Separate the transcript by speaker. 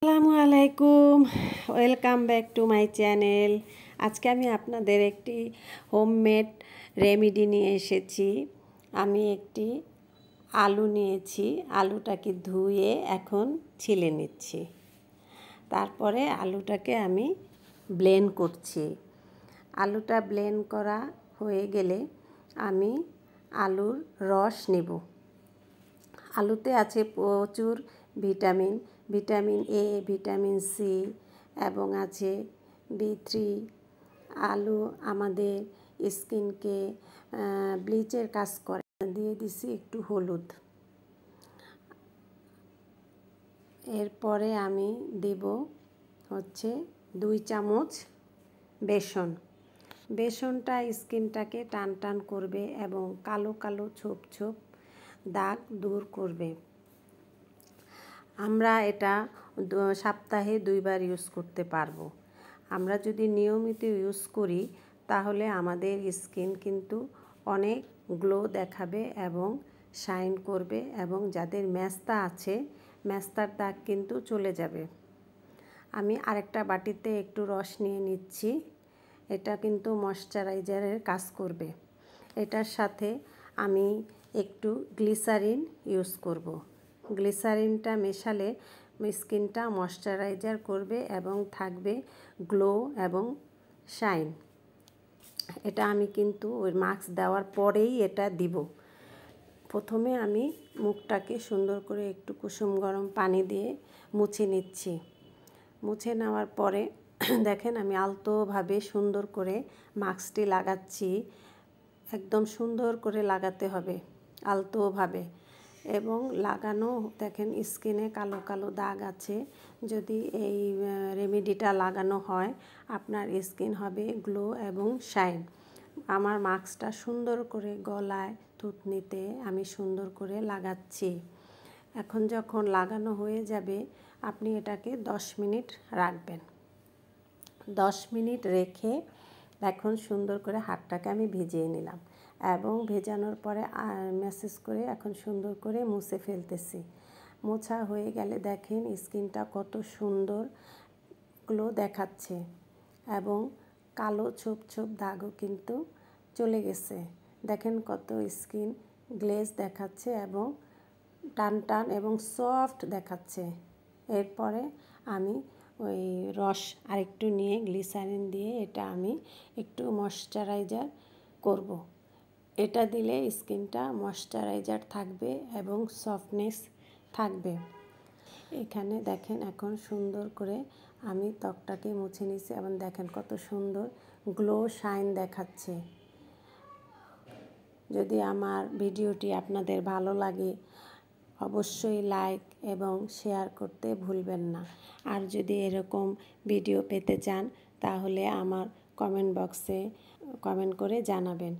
Speaker 1: আসসালামু আলাইকুম, welcome back to my channel. আজকে আমি আপনাদের একটি হোমমেড রেমেডি নিয়ে এসেছি। আমি একটি আলু নিয়েছি, আলুটাকে ধুয়ে এখন ছিলে নিচ্ছি। তারপরে আলুটাকে আমি ব্লেন্ড করছি। আলুটা ব্লেন্ড করা হয়ে গেলে আমি আলুর রস নেব। আলুতে আছে প্রচুর ভিটামিন এ, ভিটামিন সি এবং আছে B3। আলু আমাদের স্কিনকে ব্লিচের কাজ করে। দিয়ে দিছি একটু হলুদ। এরপরে আমি দেব হচ্ছে 2 চামচ বেসন। বেসনটা স্কিনটাকে টান টান করবে এবং কালো কালো ছোপ ছোপ দাগ দূর করবে। আমরা এটা সপ্তাহে 2 বার ইউজ করতে পারবো। আমরা যদি নিয়মিত ইউজ করি তাহলে আমাদের স্কিন কিন্তু অনেক গ্লো দেখাবে এবং শাইন করবে, এবং যাদের মেস্তা আছে মেস্তার দাগ কিন্তু চলে যাবে। আমি আরেকটা বাটিতে একটু রস নিয়ে নিচ্ছি। এটা কিন্তু ময়শ্চারাইজারের কাজ করবে। এটার সাথে আমি একটু গ্লিসারিন ইউজ করব। গ্লিসারিনটা মেশালে স্কিনটা ময়শ্চারাইজার করবে এবং থাকবে গ্লো এবং শাইন। এটা আমি কিন্তু ওই মাস্ক দেওয়ার পরেই এটা দিব। প্রথমে আমি মুখটাকে সুন্দর করে একটু কুসুম গরম পানি দিয়ে মুছে নিচ্ছি। মুছে নেওয়ার পরে দেখেন আমি আলতোভাবে সুন্দর করে মাস্কটি লাগাচ্ছি। একদম সুন্দর করে লাগাতে হবে আলতোভাবে। এবং লাগানো দেখেন স্কিনে কালো কালো দাগ আছে। যদি এই রেমেডিটা লাগানো হয় আপনার স্কিন হবে গ্লো এবং শাইন। আমার মাস্কটা সুন্দর করে গলায় থুতনিতে আমি সুন্দর করে লাগাচ্ছি। এখন যখন লাগানো হয়ে যাবে আপনি এটাকে 10 মিনিট রাখবেন। 10 মিনিট রেখে এখন সুন্দর করে হাতটাকে আমি ভিজিয়ে নিলাম এবং ভেজানোর পরে ম্যাসেজ করে এখন সুন্দর করে মুছে ফেলতেছি। মোছা হয়ে গেলে দেখেন স্কিনটা কত সুন্দর গ্লো দেখাচ্ছে এবং কালো ছোপ ছোপ দাগও কিন্তু চলে গেছে। দেখেন কত স্কিন গ্লেজ দেখাচ্ছে এবং টান টান এবং সফট দেখাচ্ছে। এরপরে আমি ওই রস আরেকটু নিয়ে গ্লিসারিন দিয়ে এটা আমি একটু ময়শ্চারাইজার করব। এটা দিলে স্কিনটা ময়শ্চারাইজার থাকবে এবং সফটনেস থাকবে। এখানে দেখেন এখন সুন্দর করে আমি ত্বকটাকে মুছে নিয়েছি এবং দেখেন কত সুন্দর গ্লো শাইন দেখাচ্ছে। যদি আমার ভিডিওটি আপনাদের ভালো লাগে অবশ্যই লাইক এবং শেয়ার করতে ভুলবেন না। আর যদি এরকম ভিডিও পেতে চান তাহলে আমার কমেন্ট বক্সে কমেন্ট করে জানাবেন।